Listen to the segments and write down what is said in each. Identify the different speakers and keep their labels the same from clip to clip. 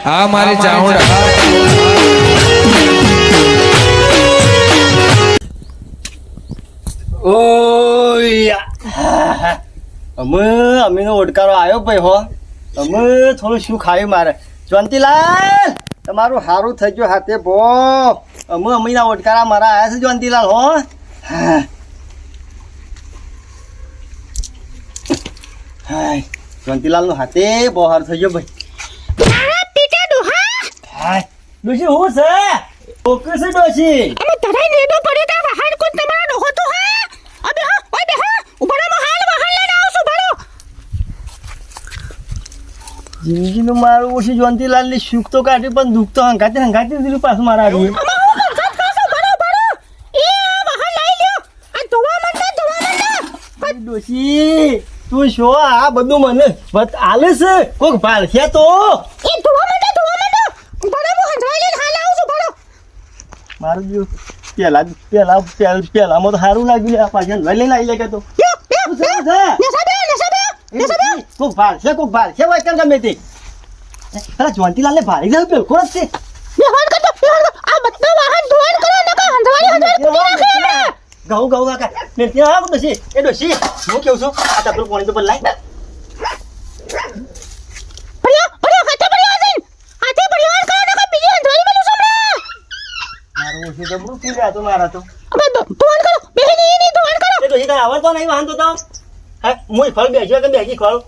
Speaker 1: આ મારી ચાઉંડા
Speaker 2: ઓય અમે ઓડકારો આવ્યો ભાઈ હો અમે થોડું શું ખાયું મારે જયંતીલાલ તમારું સારું થઈ ગયું હાથે ભો અમીના ઓડકારા મારા આવ્યા છે જયંતીલાલ હો જયંતીલાલ નું હાથે બહુ સારું થઈ ગયો ભાઈ ડોશી હું છે ઓકે છે ડોશી
Speaker 3: અમે તરાઈ લેડો પડે તા વાહન કોણ તમારો ડોહો તો હા અબે હા ઓય બે હા ઉભરો હાલ વાહન લઈને આવશું ભરો
Speaker 2: જિંદગીનું મારું ઓછી જયંતીલાલ ની સુખ તો કાઢી પણ દુઃખ તો હંગાતી દીધું પાછું મારા આવ્યું ડોશી તું શો આ બધું મને બત આલે છે કોક ભાલ છે તો
Speaker 3: એ ધોવા માંડો ભરો હું હંધવાઈ લઈને હાલ આવું છું ભરો
Speaker 2: મારું જો પેલા તો સારું લાગ્યું આ પાછળ લઈને આવી લે તો કોક ભાલ છે હોય કેમ ગમે તે અરે જયંતીલાલ ને ભારી લાવ પેલ કોણ છે
Speaker 3: બેહાડ કરતો આ બધા વાહન ધોવાણ કરો નકા હંધવાઈ
Speaker 2: ઘઉં કાકા ને ત્યાં આવું ડોશી એ ડોશી હું કેવું છું આ તાપરું પાણી તો બદલાય
Speaker 3: હાથે પરિવાર કરો નકા બીજી હંધવાઈ મેલું સમરા
Speaker 2: મારું ઓછી તો બરું પી રહ્યા તો મારા તો
Speaker 3: અબે ધોવાણ કરો બેહી ધોવાણ કરો
Speaker 2: એ ડોશી તારે આવડતો નહીં વાહન તો હે મુઈ ફળ બેસ્યો કે બેગી ખળ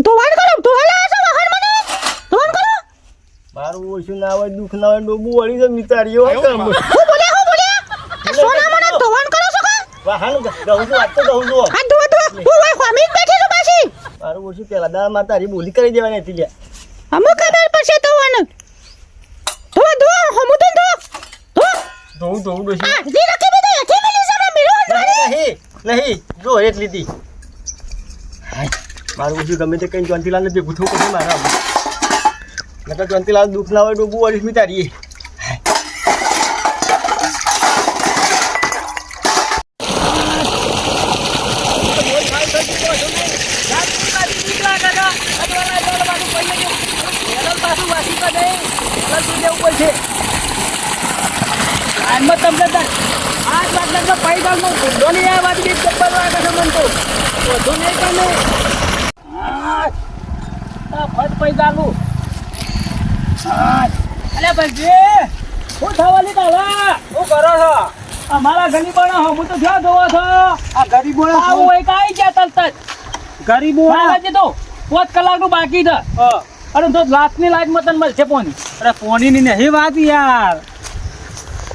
Speaker 3: ધોવાણ કરો ધોવાલા આસો વાહન મને ધોવાણ કરો
Speaker 2: મારું ઓછું ના હોય દુઃખ ના હોય ડોબું વળી તો મિતારીઓ કામ
Speaker 3: હું બોલ્યા સોના મને ધોવાણ કરો છો કા
Speaker 2: વાહન ગઉં છું વાત તો ગઉં છું
Speaker 3: આ ધો હું ઓય ખોમી બેઠી છું પાછી
Speaker 2: મારું ઓછું પેલા દા માં તારી બોલી કરી દેવાની હતી લ્યા
Speaker 3: અમુ ખબર પડશે ધોવાનું ધો હમુ તો
Speaker 2: ધોઉં ડોશી
Speaker 3: આ જી રખી બે કે મેલી સમરા મેરો
Speaker 2: નહીં જો એક લીધી મારું ઓછું ગમે તે કઈ જયંતીલાલ ને ભેગું થવું પડે મારા નકર જયંતીલાલ દુઃખ ના હોય ડોબું વળી મિતારીએ
Speaker 4: અમારા ગરીબોના હું તો થયા જોવો છો
Speaker 2: આ ગરીબો
Speaker 4: આવું હોય કાઈ ગયા તરત
Speaker 2: ગરીબો
Speaker 4: જ તો 5 કલાકનું બાકી છે અરે તો રાતની લાઈટમાં તને મળશે પોની અરે પોનીની નહીં વાત યાર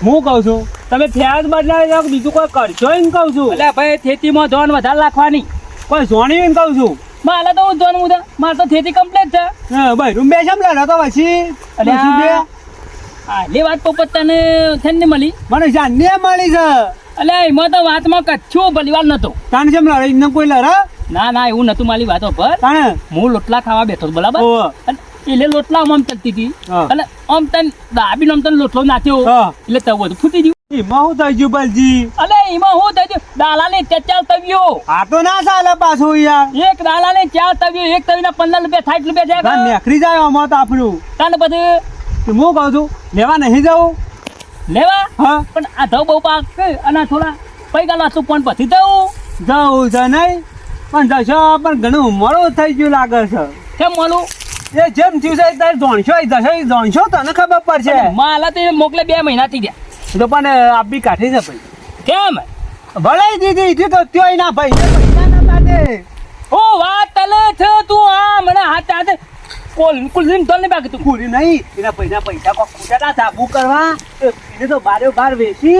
Speaker 4: હું કહું છું તમે ફ્યાજ બદલાવી જાઓ બીજું કોઈ કરશો એમ કહું છું એટલે ભાઈ ખેતીમાં જોન વધારે રાખવાની કોઈ જોણી એમ કહું છું મારે તો હું જોન મુદા મારે તો ખેતી કમ્પ્લીટ છે
Speaker 2: ભાઈ રૂમ બે કેમ લડો તો પછી
Speaker 4: આટલી વાત પોપટને થઈને મળી
Speaker 2: મને જાણને મળી છે
Speaker 4: એટલે એમાં તો વાતમાં કચ્છું ભલીવાર નતો
Speaker 2: તાણ કેમ લડે ઇને કોઈ લડે
Speaker 4: ના એવું નતું મારી વાતો પર
Speaker 2: તાણ
Speaker 4: હું લોટલા ખાવા બેઠો હતો બરાબર એટલે લોટલા આમ ચલતી હતી એટલે આમ તને દાબીને આમ તને લોટલો નાખ્યો એટલે તવ બધું ફૂટી ગયું
Speaker 2: એમાં હું થઈ ગયું બલજી
Speaker 4: અલે એમાં હું થઈ ગયું દાલાને ચાર તવ્યો
Speaker 2: આ તો ના ચાલે પાછું યાર
Speaker 4: એક દાલાને 4 તવ્યો એક તવીના 15 રૂપિયા 60 રૂપિયા જાય
Speaker 2: નેખરી જાય આમાં તો આપણું
Speaker 4: તને પછી
Speaker 2: હું કહું છું લેવા નહીં જવું
Speaker 4: લેવા
Speaker 2: હા
Speaker 4: પણ આ ધવ બહુ પાક અને થોડા પૈસા લાસું પણ પછી
Speaker 2: જવું છે નહીં પણ જશો પણ ઘણું મોડું થઈ ગયું લાગે છે
Speaker 4: કેમ મળું
Speaker 2: એ જેમ થયું છે તારે જોણશો તને ખબર પડશે
Speaker 4: માલા તો મોકલે 2 મહિના થઈ ગયા
Speaker 2: તો પણ આપી કાઢી છે ભાઈ
Speaker 4: કેમ
Speaker 2: ભલાઈ દીધી તો ત્યોય ના ભાઈ પૈસા ના કાઢે
Speaker 4: ઓ વાત તલે છે તું આ મને હાથ હાથે કુલદીન તલ ને બાકી તું
Speaker 2: પૂરી નહીં એના પૈસા કોક ખૂટા સાબુ કરવા એને તો બાર વેચી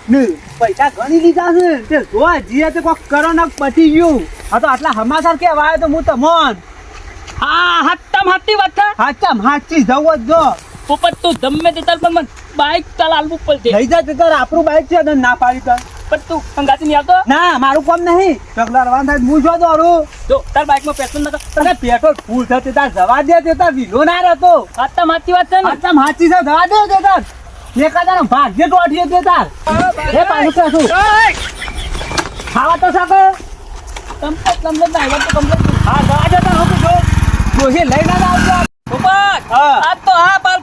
Speaker 2: ને પૈસા ઘણી લીધા છે તે જોવા જીએ તો કોક કરો ને પતી ગયું હા તો આટલા હમાસર કેવા આવ્યો તો હું તમોન
Speaker 4: હા હાથમ હાથી વાત છે
Speaker 2: હાચમ હાચી જવો જો
Speaker 4: પોપટ તું ગમે તે તાર પણ બાઈક ચલાવવું પડશે
Speaker 2: લઈ જા તે આપણું બાઈક છે ને ના પાડી કર
Speaker 4: પણ તું સંગાતી નહીં આવતો
Speaker 2: ના મારું કામ નહીં ચકલા રવાન થાય હું જો દોરું
Speaker 4: જો તાર બાઈકમાં પેટ્રોલ નતો
Speaker 2: તને પેટ્રોલ ફૂલ થતી તાર જવા દે તે તાર વિલો ના રહેતો
Speaker 4: હાથમ હાથી વાત છે ને
Speaker 2: હાચમ હાચી છે જવા દે તે તાર એકાદાનો ભાગ્ય ટોટીએ તે તાર એ પાછું કશું ખાવા તો સાકો
Speaker 4: કમ્પ્લીટ ડ્રાઈવર તો કમ્પ્લીટ
Speaker 2: હા જવા દે તાર હું જો ડોહી લઈને આવજો
Speaker 4: પોપટ
Speaker 2: હા
Speaker 4: આ તો આ બાર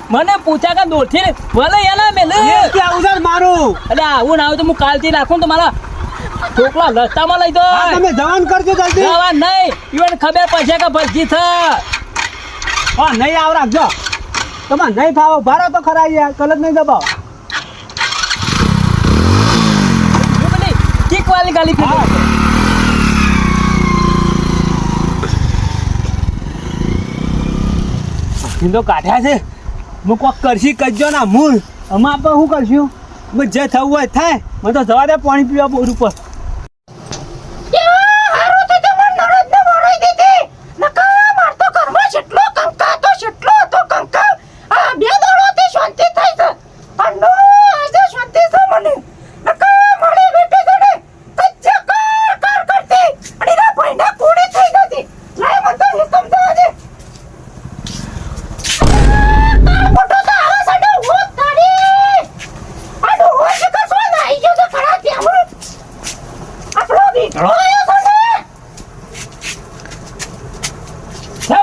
Speaker 4: મને પૂછ્યા કે દોઢથી ભલે એના મેલે
Speaker 2: કે આવું છે મારું
Speaker 4: એટલે આવું ના હોય તો હું કાલથી નાખું ને તો મારા છોકરા રસ્તામાં લઈ દો
Speaker 2: હા તમે જવાન કરજો જલ્દી
Speaker 4: જવા નહીં ઈવન ખબર પડશે કે ભરજી થ
Speaker 2: હા નહીં આવ રાખજો તમારે નહીં થાવો ભારો તો ખરા યાર કલર નહીં દબાવો
Speaker 4: કિક વાલી ગાલી ફેંકો.
Speaker 2: તો કાઢ્યા છે હું કોક કરશી કરજો ના મૂળ અમે આપણે શું કરશું મેં જે થવું હોય થાય મને તો જવા દે પાણી પીવા બોર ઉપર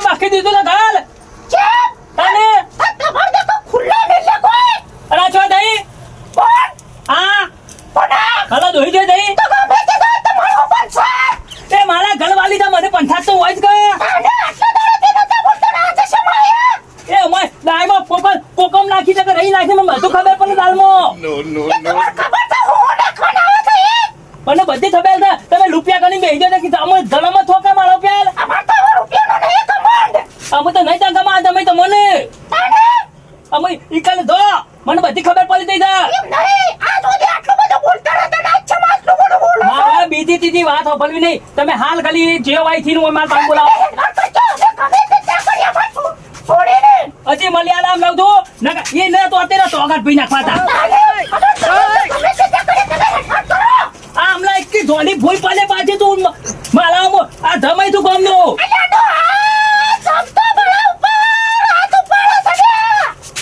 Speaker 4: બાકી દીધું ને ગાલ તને અરે છો દઈ હા કલા દોઈ દે દઈ એ મારા ઘરવાળી તો મને પંથાત તો હોય જ ગયા એ ઓય દાઈમાં કોકમ નાખી દે કે રહી નાખી મને બધું ખબર પડે દાલમાં મને બધી ખબર છે તમે રૂપિયા ગણી બેહી જજો કે અમે ધડામાં થોકે મારો પ્યાર અમે તો નહીં તા ગમા તમે તો મને અમે ઈકલ દો મને બધી ખબર પડી ગઈ છે મારા બીજી ત્રીજી વાત સાંભળવી નહીં તમે હાલ ખાલી જે વાય થી નું માર પાન બોલાવો હજી મલિયાલામ લાવ દો ના એ ન તો અત્યારે તોગાટ ભઈ નાખવાતા આમલા એક ધોની ભૂલ પાલે પાછી તું માલામો આ ધમાઈ તું ગમનો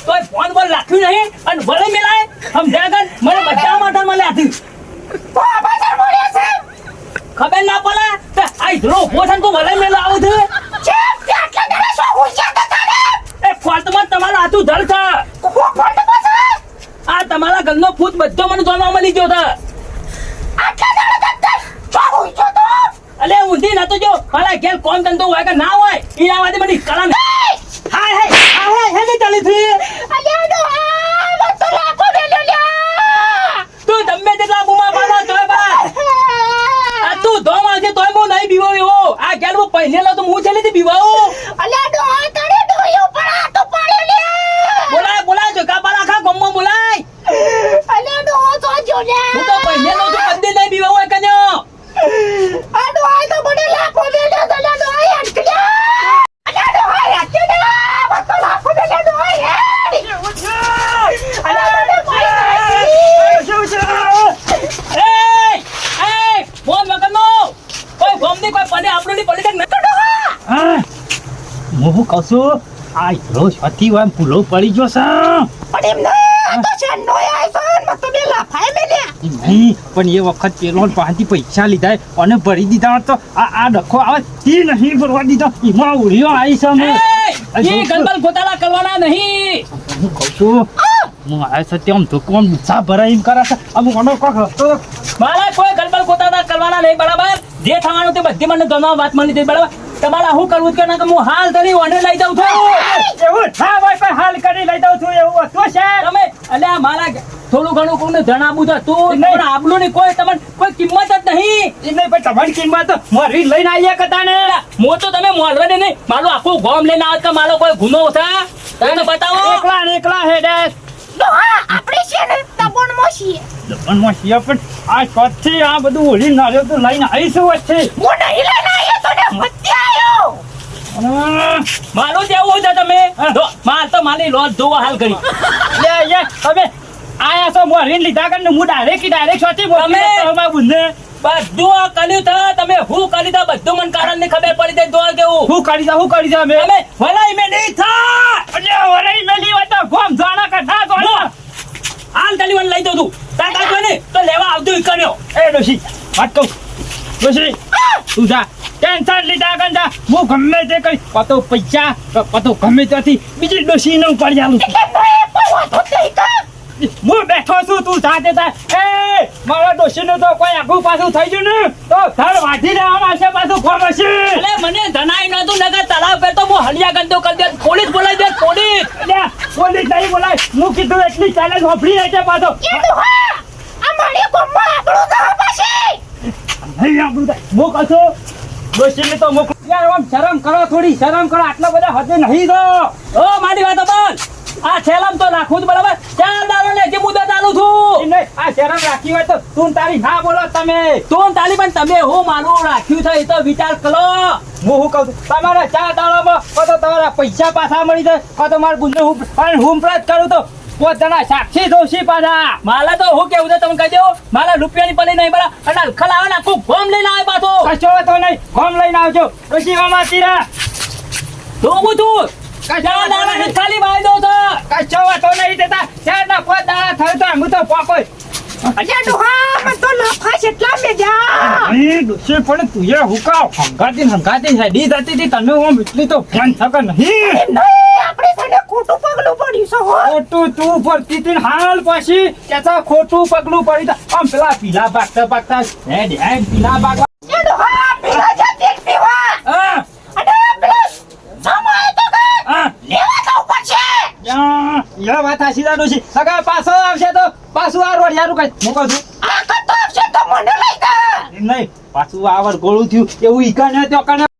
Speaker 4: તો ફોન પર લાખ્યું નહીં અને ભલે મેલાય હમ જાગન મને બધા માથા મળે આથી ખબર ના પડે તો આઈ ધરો પોસન તું ભલે મેલા આવું છે એ ફોલ્ટમાં તમારો હાથું ધર છે આ તમારા ઘરનો ફૂટ બધો મને જોવા મળી ગયો છે અલે ઊંધી નતો જો મારા ઘેર કોણ ધંધો હોય કે ના હોય ઈ આવાદે બધી કળા હાય હે ને ચાલી થી તું દમ્મે તેટલા બુમા પાડો તોય બા આ તું ધોમ આવજે તોય હું નહીં બીવો એવો આ ઘેર હું પહેલેલો તો હું છેલી થી બીવાઉં બોલાય જો કા પાલા ખા ગમો બોલાય હું તો પહેલેલો તો કદી નહીં બીવાઉં એ કન્યો હું કહું છું આ હીરો છતી હોય ભૂલો પડી ગયો છે નહીં પણ એ વખત પેલો પાસેથી પૈસા લીધા અને ભરી દીધા તો આ ડખો આવે તે નહીં ભરવા દીધો એમાં ઉડ્યો આવી છે અમે એ ગલબલ ગોતાલા કરવાના નહીં હું કહું છું હું આ સત્ય આમ ધોકમ ગુસ્સા ભરાઈ એમ કરે છે અમુક અનો કોક હતો મારા કોઈ ગલબલ ગોતાલા કરવાના નહીં બરાબર જે થવાનું તે બધી મને ગણવા વાત મળી હતી બરાબર તમારે શું કરવું કે ના હું હાલ કરી ઓને લઈ જાઉં છું એવું હા ભાઈ કોઈ હાલ કરી લઈ જાઉં છું એવું હતું છે તમે અલ્યા મારા થોડું ઘણું કોઈને જણાવું તો તું પણ આપલું ની કોઈ તમને કોઈ કિંમત જ નહીં એ નહીં પણ તમારી કિંમત મોરવી લઈને આવ્યા કતા ને મો તો તમે મોરવે ને નહીં મારું આખું ગોમ લઈને આવત કે મારો કોઈ ગુનો છે તમે બતાવો એકલા હેડે
Speaker 3: આપણે છે ને દબણમાં છીએ
Speaker 4: પણ આ કચ્છી આ બધું ઓળી નાળ્યો તો લઈને આવીશું વચ્ચે
Speaker 3: હું નહીં લઈને આવ્યો તો ને મધ્ય આવ્યો
Speaker 4: મારું જેવું છે તમે માર તો મારી લોટ જોવા હાલ કરી લે તમે આયા છો મોરીને લીધા કરીને હું ડાયરેક્ટ છોતી તમે બુંદે બધું આ કર્યું તો તમે હું કરી દો બધું મને કારણ ની ખબર પડી જાય દોર કેવું હું કરી દો અમે તમે વલાઈ મે નહીં થા અલ્યા વલાઈ મે ની વાત ગોમ જાણા કે ના જાણા હાલ તલીવન લઈ દઉં તું તાકા જો ને તો લેવા આવતું ઈકણ્યો એ ડોશી વાત કહું ડોશી તું જા ટેન્શન લીધા ગંજા હું ગમે તે કરી પતો પૈસા પતો ગમે ત્યાંથી બીજી ડોશી ને ઉપાડી આલું
Speaker 3: વાતો જ નહીં કા
Speaker 4: હું બેઠો છું તું સાથે થાય એ મારા ડોશીનું તો કોઈ આગું પાછું થઈ ગયું ને તો ધર વાઢી લેવામાં આવશે પાછું ફોન હશે
Speaker 1: અલે મને જણાય નતું નગર તલાવ પર તો હું હલિયા ગંદો કરી દે પોલીસ બોલાવી દે પોલીસ
Speaker 4: અલ્યા પોલીસ નહીં બોલાય હું કીધું એટલી ચેલેન્જ હોફળી છે પાછો
Speaker 3: એ ડોહા આ મારી ગોમમાં આપણું તો પાછી
Speaker 4: નહીં આપણું થાય હું કહું છું ડોશીને તો મોકલો યાર આમ શરમ કરો થોડી શરમ કરો આટલા બધા હદે નહીં તો
Speaker 1: ઓ મારી વાત બંધ આ છેલમ તો નાખું જ બરાબર 4 દાડો ને જે મુદત આલું છું
Speaker 4: નહીં આ શરમ રાખી હોય તો તું તારી ના બોલો તમે
Speaker 1: તું તાલી પણ તમે હું માનું રાખ્યું છે એ તો વિચાર કરો
Speaker 4: હું શું કહું છું તમારા 4 દાડામાં કો તો તમારા પૈસા પાછા મળી જાય કો તો મારા ગુંજો હું પ્લસ કરું તો 5 જણા સાક્ષી દોશી પાછા
Speaker 1: માલા તો હું કેવું છે તમે કહી દો મારા રૂપિયાની પલી નહીં બરા અને અલખલ આવે ને આખું ગોમ લઈને આવે પાછો
Speaker 4: કશો તો નહીં ગોમ લઈને આવજો ડોશી મામા તીરા
Speaker 1: ધોબું તું 4 દાડા ને ખાલી બાઈ દો તો
Speaker 4: કશો તો નહીં દેતા 4 ના 5 દાડા થયું તો હું તો પોકોય
Speaker 3: અલ્યા ડોહા મને તો લફા કેટલા મેજા
Speaker 4: અહીં ડોશી પણ તુએ હુકાવ હંગાતી હેડી જતી હતી તને હું એટલી તો ફેન થક નહીં
Speaker 3: નહીં આપણે તને ખોટું પગલું પડ્યું છે હો
Speaker 4: ખોટું તું ફરતી હતી ને હાલ પછી त्याचा ખોટું પગલું પડી તો આમ પેલા પીલા ભાગતા હેડ પીલા ભાગવા
Speaker 3: એ ડોહા પીલા જાતે પીવા
Speaker 4: હા
Speaker 3: અને પેલા સામાય તો કે
Speaker 4: હા
Speaker 3: લેવા તો પડશે
Speaker 4: યા વાત હાસી દાડો છે સગા પાછો આવશે તો પાછું આ રોડિયારું કઈ હું કહું છું
Speaker 3: આ કતો આવશે તો મને લઈ જા
Speaker 4: એમ નહીં પાછું આવર ગોળું થયું એવું ઈકા ને તો કને